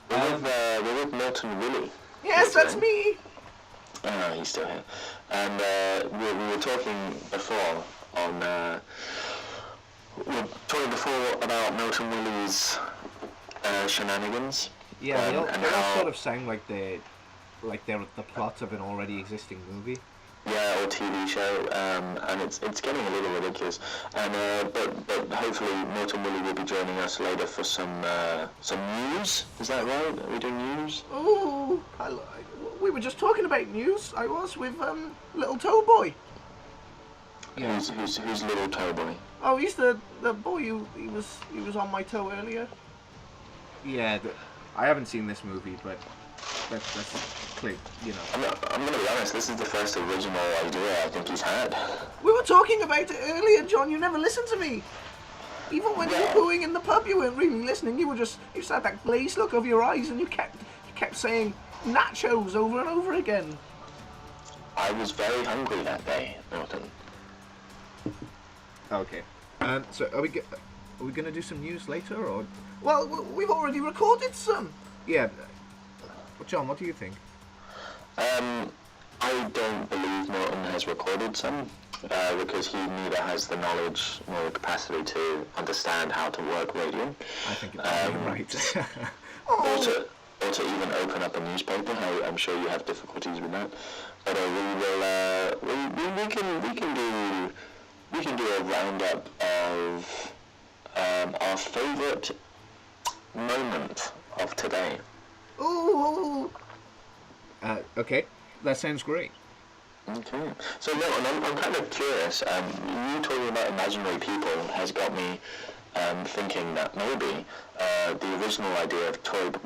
We're with Milton Willy. Yes, that's me. Oh, he's still here. And we were talking before about Milton Willy's shenanigans. Yeah, they all how, sort of sound like they're the plot of an already existing movie. Yeah, or TV show, and it's getting a little ridiculous. And but hopefully Milton Willy will be joining us later for some news. Is that right? Are we doing news? Oh, we were just talking about news. I was with little toe boy. Yeah. Who's little toe boy? Oh, he's the boy he was on my toe earlier. Yeah, I haven't seen this movie, but that's clear, you know. I'm gonna be honest. This is the first original idea I think he's had. We were talking about it earlier, John. You never listened to me. Even when you were booing in the pub, you weren't really listening. You just had that glazed look over your eyes, and you kept saying nachos over and over again. I was very hungry that day, Milton. Okay. So are we gonna do some news later, or? Well, we've already recorded some. Yeah. John, what do you think? I don't believe Milton has recorded some, because he neither has the knowledge nor the capacity to understand how to work radio. I think you're right. Or to even open up a newspaper. I'm sure you have difficulties with that. But we can do a roundup of our favourite moment of today. Ooh. Okay, that sounds great. Okay. So Milton, I'm kind of curious. You talking about imaginary people has got me thinking that maybe the original idea of Toe Boy,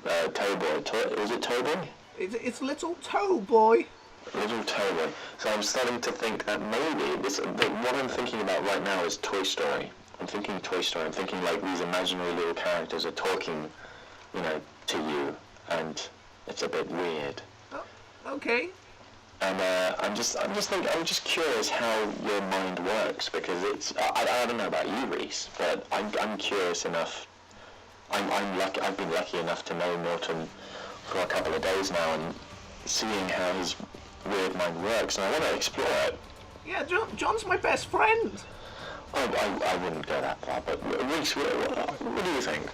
was it Toe Boy? It's Little Toe Boy. Little Toe Boy. So I'm starting to think that maybe what I'm thinking about right now is Toy Story. I'm thinking Toy Story. I'm thinking like these imaginary little characters are talking, to you, and it's a bit weird. Oh, okay. And I'm just curious how your mind works, because I don't know about you, Rhys, but I'm curious enough. I've been lucky enough to know Milton for a couple of days now, and seeing how his weird mind works, and I want to explore it. Yeah, John's my best friend. I wouldn't go that far, but Rhys, what do you think?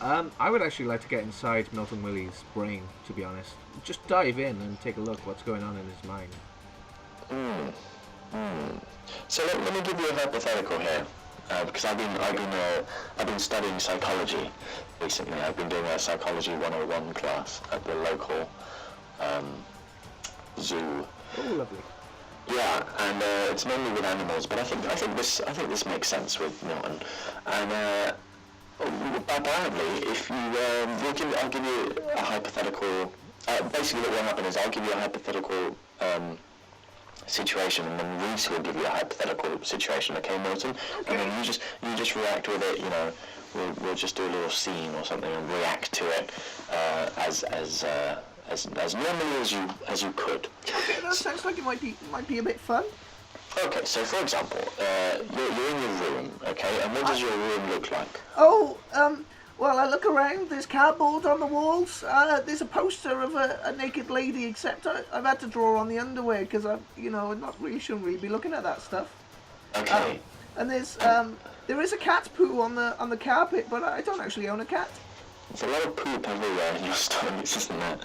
I would actually like to get inside Milton Willy's brain, to be honest. Just dive in and take a look what's going on in his mind. So let me give you a hypothetical here, because I've been studying psychology recently. I've been doing a psychology 101 class at the local zoo. Oh, lovely. Yeah, and it's mainly with animals, but I think this makes sense with Milton. And apparently, if I'll give you a hypothetical. Basically, what will happen is I'll give you a hypothetical situation, and then Rhys will give you a hypothetical situation. Okay, Milton? Okay. And then you just react with it. We'll just do a little scene or something and react to it as normally as you could. Okay, that sounds like it might be a bit fun. Okay, so for example, you're in your room, okay, and what does your room look like? Oh, well, I look around, there's cardboard on the walls, there's a poster of a naked lady, except I've had to draw on the underwear, because shouldn't really be looking at that stuff. Okay. And there is a cat poo on the carpet, but I don't actually own a cat. There's a lot of poop everywhere in your stomachs, isn't there?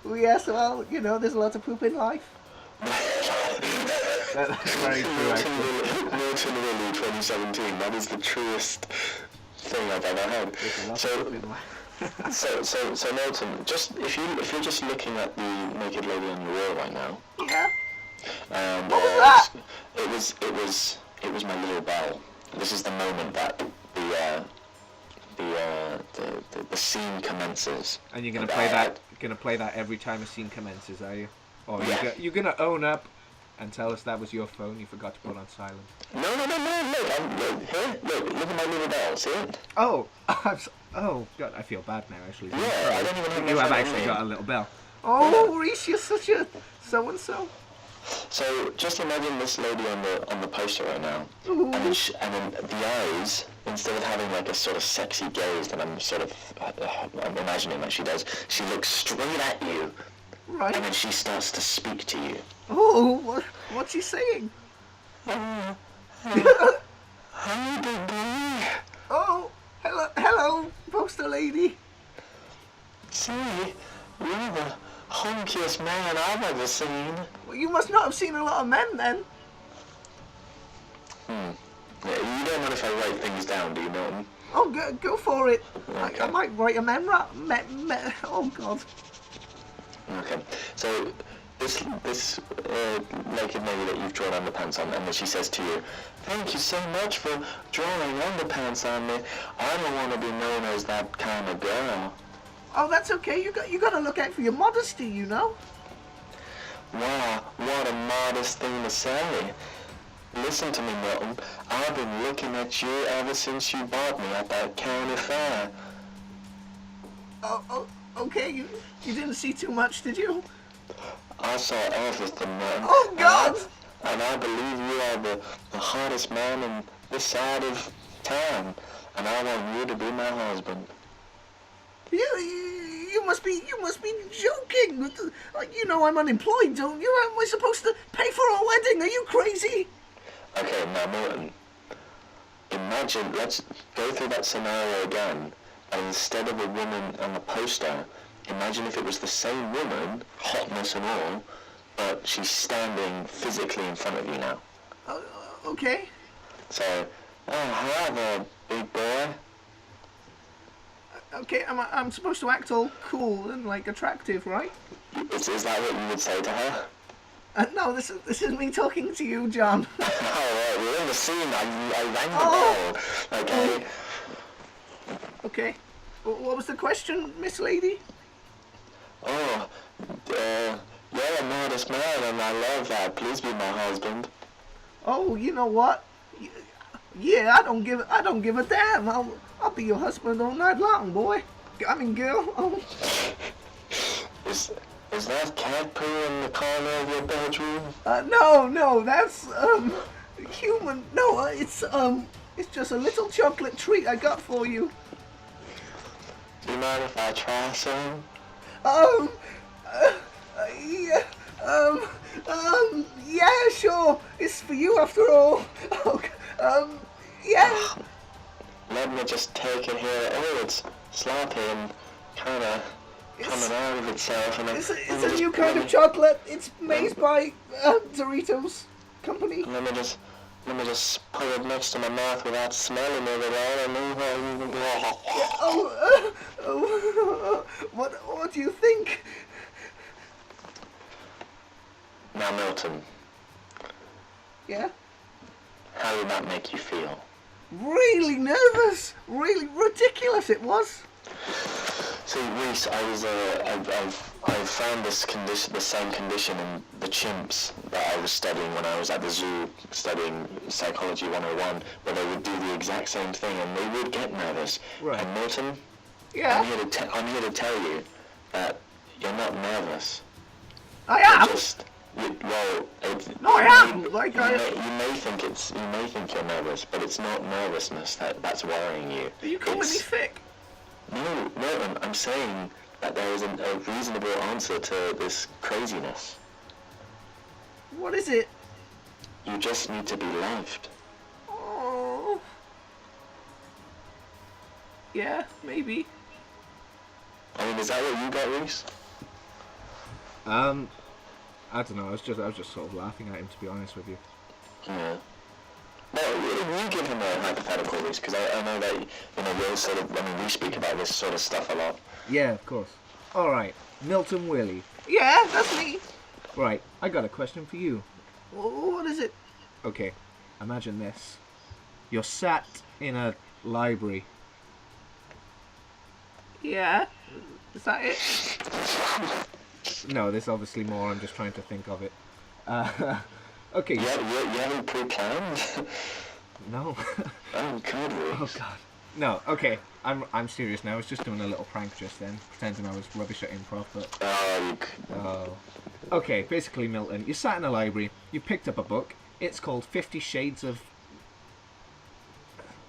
Well, yes, well, there's a lot of poop in life. That's very true, actually. Milton Willy 2017, that is the truest thing I've ever heard. So Milton, if you're just looking at the naked lady on your wall right now. Yeah. What was that? It was my little bell. This is the moment that the scene commences. And you're gonna play that. You're gonna play that every time a scene commences, are you? Or you're gonna own up and tell us that was your phone you forgot to put on silent. No. Look at my little bell. See it? Oh, oh God, I feel bad now. Actually. Yeah, I don't even have. You have actually got a little bell. Oh, Rhys, you're such a so-and-so. So just imagine this lady on the poster right now, and then the eyes instead of having like a sort of sexy gaze that I'm imagining that she does, she looks straight at you, Right. and then she starts to speak to you. Oh, what's he saying? Hi, baby. Oh, hello, poster lady. See, you're the hunkiest man I've ever seen. Well, you must not have seen a lot of men then. Yeah, you don't mind if I write things down, do you, Milton? Oh, go for it. Okay. I might write a oh, God. Okay, so this naked lady that you've drawn underpants on, and then she says to you, "Thank you so much for drawing underpants on me. I don't want to be known as that kind of girl." Oh, that's okay. You got to look out for your modesty, you know. Wow, what a modest thing to say. Listen to me, Milton. I've been looking at you ever since you bought me at that county fair. Oh, okay. You didn't see too much, did you? I saw everything, Milton. Oh, God! And I believe you are the hottest man in this side of town, and I want you to be my husband. You must be joking. You know I'm unemployed, don't you? How am I supposed to pay for a wedding? Are you crazy? Okay, now Milton, imagine, let's go through that scenario again, and instead of a woman on the poster, imagine if it was the same woman, hotness and all, but she's standing physically in front of you now. Okay. So, hi there, big boy. Okay, I'm supposed to act all cool and like attractive, right? Is that what you would say to her? No, this is me talking to you, John. Oh, right, we're in the scene. I rang the bell. Okay. Okay. What was the question, Miss Lady? Oh, you're a modest man, and I love that. Please be my husband. Oh, you know what? Yeah, I don't give a damn. I'll be your husband all night long, boy. I mean, girl. Oh. Is that cat poo in the corner of your bedroom? No, that's human. No, it's just a little chocolate treat I got for you. Do you mind if I try some? Yeah, sure. It's for you after all. Yeah. Let me just take it here. Oh, it's sloppy and kind of coming out of itself. And It's a new kind of chocolate. It's made by Doritos Company. Let me just put it next to my mouth without smelling it at all. What do you think? Now, Milton, Yeah. how did that make you feel? Really nervous. Really ridiculous it was. See, Rhys, I found this condition, the same condition in the chimps that I was studying when I was at the zoo studying Psychology 101, where they would do the exact same thing and they would get nervous. Right. And Milton, Yeah. I'm here to tell you that you're not nervous. I am. No, I am. You may think you're nervous, but it's not nervousness that's worrying you. Are you calling me thick? No, Milton, I'm saying that there is a reasonable answer to this craziness. What is it? You just need to be loved. Oh. Yeah, maybe. I mean, is that what you got, Rhys? I don't know. I was just sort of laughing at him, to be honest with you. Yeah. Well, you give him a hypothetical, Rhys, because I know that we're sort of. I mean, we speak about this sort of stuff a lot. Yeah, of course. All right, Milton Willy. Yeah, that's me. Right, I got a question for you. What is it? Okay, imagine this. You're sat in a library. Yeah. Is that it? No, there's obviously more. I'm just trying to think of it. Okay. You haven't pre-planned? No. Oh, God, Rhys. Oh God. No. Okay. I'm serious now. I was just doing a little prank just then, pretending I was rubbish at improv, but. Oh. Okay. Basically, Milton, you sat in a library. You picked up a book. It's called 50 Shades of.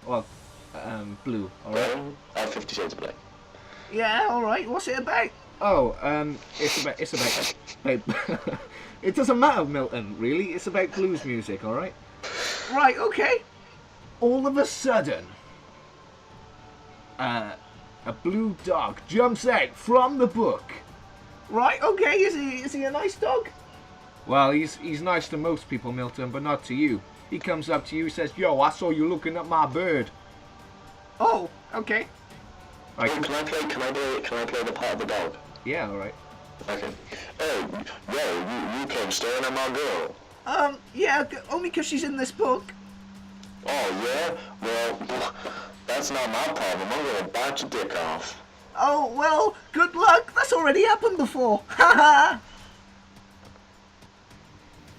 Well, blue, alright? Green? 50 Shades of Blue. Yeah, all right. What's it about? Oh, it's about it doesn't matter, Milton, really. It's about blues music, alright? Right. Okay. All of a sudden, a blue dog jumps out from the book. Right. Okay. Is he a nice dog? Well, he's nice to most people, Milton, but not to you. He comes up to you, says, "Yo, I saw you looking at my bird." Oh. Okay. Like, Oh, can I play the part of the dog? yeah, alright. Okay. Oh, yo, you came staring at my girl. Yeah. Only because she's in this book. Oh, yeah? Well, that's not my problem. I'm gonna bite your dick off. Oh well. Good luck. That's already happened before. Haha.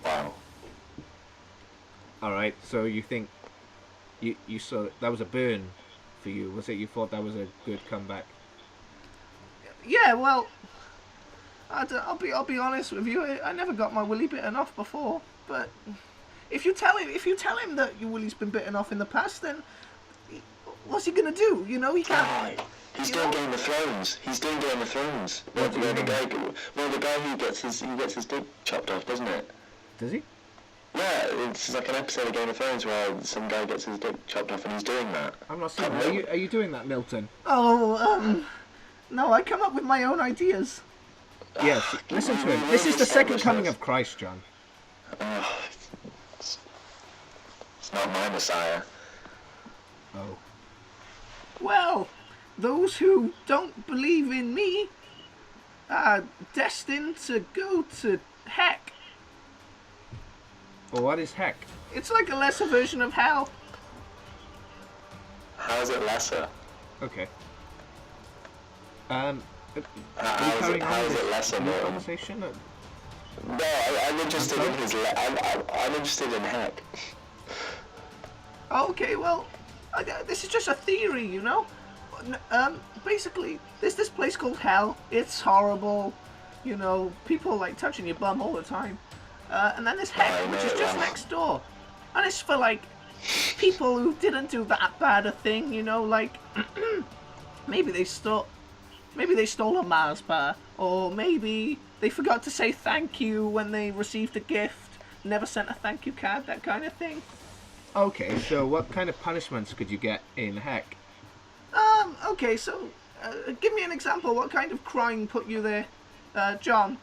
Wow. Alright, so you think you saw that was a burn for you, was it? You thought that was a good comeback? Yeah. Well. I'll be honest with you. I never got my willy bitten off before. But if you tell him that your willy's been bitten off in the past, then what's he gonna do? You know, he can't. He's doing Game of Thrones. He's doing Game of Thrones. What do you mean? The guy who gets his dick chopped off, doesn't it? Does he? Yeah, it's like an episode of Game of Thrones where some guy gets his dick chopped off and he's doing that. I'm not seeing that. Are you doing that, Milton? Oh, no, I come up with my own ideas. Yes, listen to him. This is the second coming of Christ, John. It's not my Messiah. Oh. Well, those who don't believe in me are destined to go to heck. Well, what is heck? It's like a lesser version of hell. How is it lesser? Okay. How is it lesser, Moor? Conversation? No, I'm interested in his. I'm interested in heck. Okay, well, this is just a theory, you know. Basically, there's this place called hell. It's horrible, you know. People like touching your bum all the time. And then there's heck, which is just next door, and it's for like people who didn't do that bad a thing, you know, like maybe they stole a Mars bar, or maybe they forgot to say thank you when they received a gift, never sent a thank you card, that kind of thing. Okay, so what kind of punishments could you get in heck? Okay, so give me an example. What kind of crime put you there, John?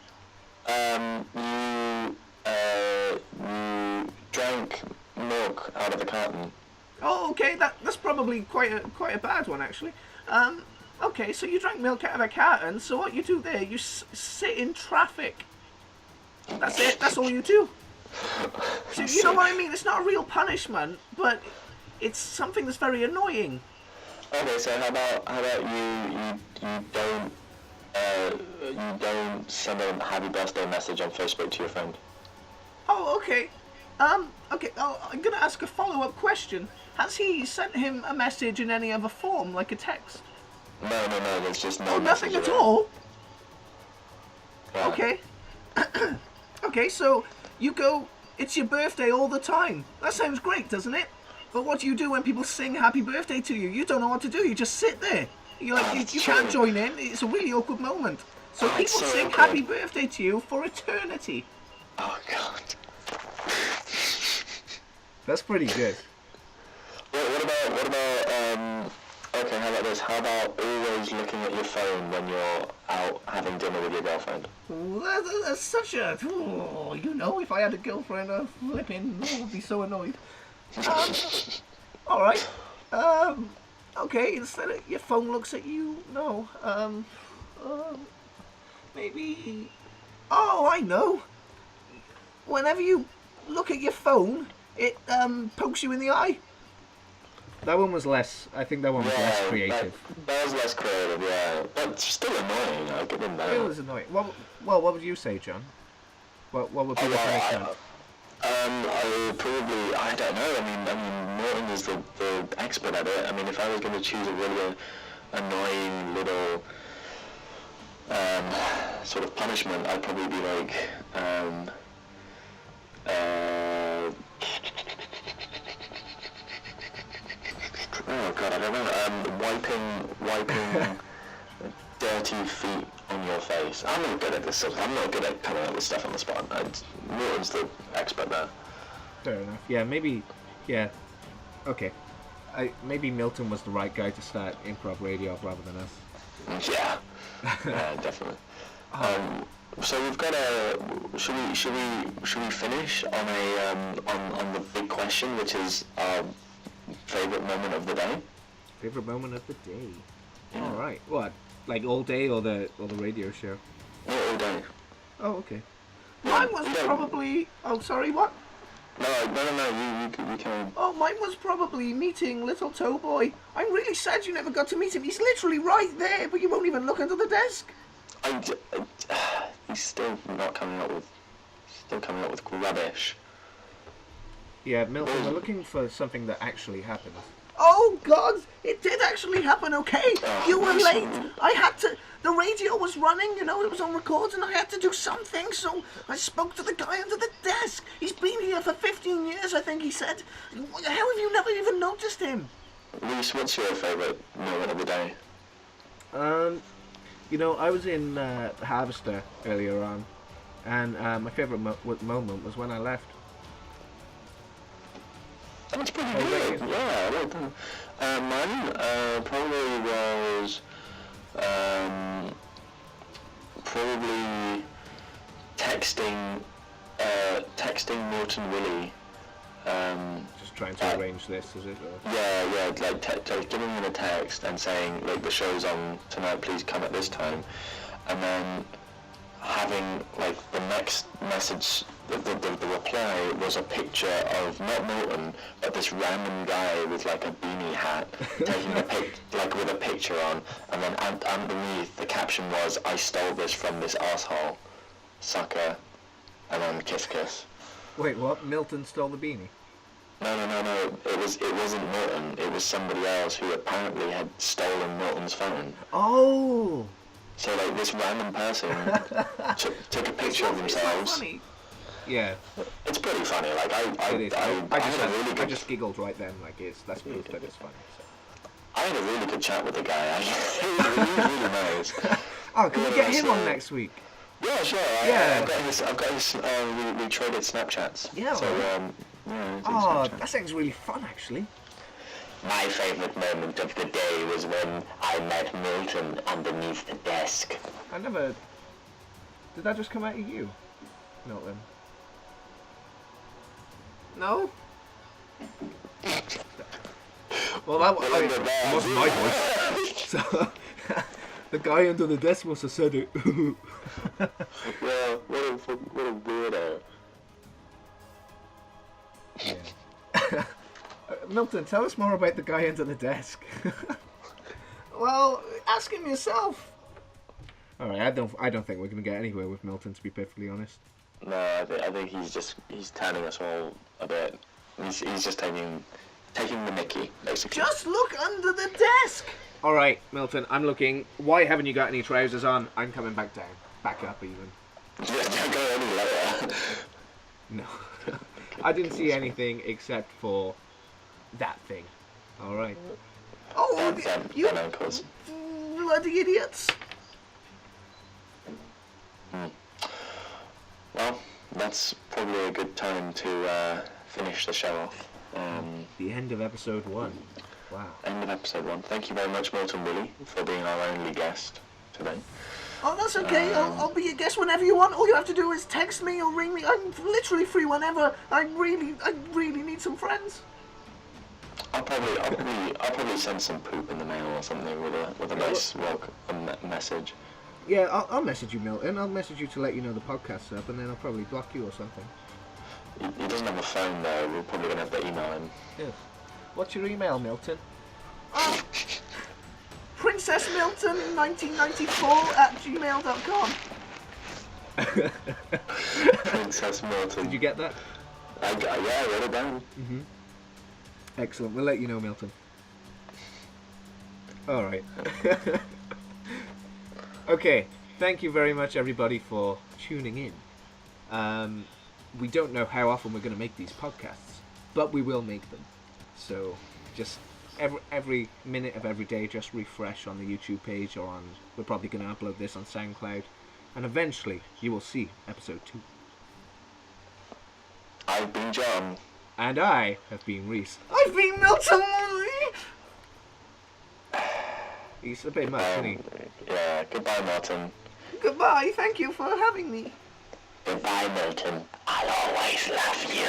You drank milk out of the carton. Oh, okay, that's probably quite a bad one, actually. Okay, so you drank milk out of a carton, so what you do there, you sit in traffic. That's it, that's all you do. So you know what I mean? It's not a real punishment, but it's something that's very annoying. Okay, so how about you don't send a happy birthday message on Facebook to your friend? Oh, okay. Okay, I'm gonna ask a follow-up question. Has he sent him a message in any other form, like a text? No, there's just no. Oh, nothing at all? Okay. Okay, so you go, it's your birthday all the time. That sounds great, doesn't it? But what do you do when people sing happy birthday to you? You don't know what to do, you just sit there. You're like, you can't join in, it's a really awkward moment. So people sing happy birthday to you for eternity. Oh, God. That's pretty good. What about, okay, how about this? How about always looking at your phone when you're out having dinner with your girlfriend? That's such a... Oh, you know, if I had a girlfriend, I'd be so annoyed. Alright. Okay, instead of your phone looks at you, no. Maybe... Oh, I know. Whenever you look at your phone, it pokes you in the eye. That one was less. I think that one was less creative. That was less creative, yeah. But still annoying. I'll give him that. It was annoying. What would you say, John? What would be the punishment? I would probably, I don't know. I mean, Morton is the expert at it. I mean, if I was going to choose a really annoying little sort of punishment, I'd probably be like, oh God, I wiping dirty feet on your face. I'm not good at this stuff. I'm not good at coming up with stuff on the spot. Milton's the expert there. Fair enough. Yeah, maybe. Yeah. Okay. Maybe Milton was the right guy to start Improv Radio rather than us. Yeah. Yeah, definitely. So we've got a. Should we finish on on the big question, which is our favorite moment of the day? Favorite moment of the day. Yeah. All right. What? Like all day or the radio show? Yeah, all day. Oh, okay. Mine was probably. Oh, sorry. What? No. You can. Oh, mine was probably meeting Little Towboy. I'm really sad you never got to meet him. He's literally right there, but you won't even look under the desk. He's still not coming up with. Still coming up with rubbish. Yeah, Milton, we're looking for something that actually happened. Oh, God! It did actually happen, okay? You were late. I had to... The radio was running, you know, it was on record, and I had to do something, so I spoke to the guy under the desk. He's been here for 15 years, I think he said. How have you never even noticed him? Rhys, what's your favourite moment of the day? You know, I was in Harvester earlier on, and my favourite moment was when I left. That's pretty good. Yeah, well done. Mine probably was probably texting Milton Willy. Just trying to arrange this, is it? Or? Yeah, like giving him a text and saying, like, the show's on tonight, please come at this time, and then having, like, the next message, the reply was a picture of not Milton, but this random guy with, like, a beanie hat, taking a with a picture on, and then underneath the caption was, "I stole this from this asshole, sucker," and then kiss. Wait, what? Milton stole the beanie? No. It wasn't Milton. It was somebody else who apparently had stolen Milton's phone. Oh. So, like, this random person took a picture of themselves. So funny. Yeah. It's pretty funny. Like, I just giggled right then. Like, that's proof that it's funny. So. I had a really good chat with the guy. He was really nice. Oh, can we get him on next week? Yeah, sure. Yeah. I've got his. We traded Snapchats. Yeah. So yeah. Oh, that sounds really fun, actually. My favourite moment of the day was when I met Milton underneath the desk. Did that just come out of you, Milton? No? Well, that wasn't my voice. So, the guy under the desk must have said it. Yeah, what a weirdo. Yeah. Milton, tell us more about the guy under the desk. Well, ask him yourself. All right, I don't think we're going to get anywhere with Milton, to be perfectly honest. No, I think he's turning us all a bit. He's just taking the mickey, basically. Just look under the desk. All right, Milton, I'm looking. Why haven't you got any trousers on? I'm coming back down, back up even. Yeah, don't go any lower. No, I didn't see anything except for that thing. All right. Oh, you uncles. Bloody idiots. Well, that's probably a good time to finish the show off. The end of episode 1. Wow. End of episode 1. Thank you very much, Milton Willy, for being our only guest today. Oh, that's okay. I'll be your guest whenever you want. All you have to do is text me or ring me. I'm literally free whenever. I really need some friends. I'll probably send some poop in the mail or something with a nice welcome message. Yeah, I'll message you, Milton. I'll message you to let you know the podcast's up, and then I'll probably block you or something. He doesn't have a phone though. We're probably gonna have to email him. Yeah. What's your email, Milton? Oh. PrincessMilton1994@gmail.com. Princess Milton. Did you get that? I wrote it down. Mm-hmm. Excellent. We'll let you know, Milton. All right. Okay. Thank you very much, everybody, for tuning in. We don't know how often we're going to make these podcasts, but we will make them. So just every minute of every day, just refresh on the YouTube page or on. We're probably going to upload this on SoundCloud, and eventually you will see episode 2. I've been John. And I have been Rhys. I've been Milton Willy. He's a bit much, isn't he? Yeah, goodbye, Milton. Goodbye. Thank you for having me. Goodbye, Milton. I'll always love you.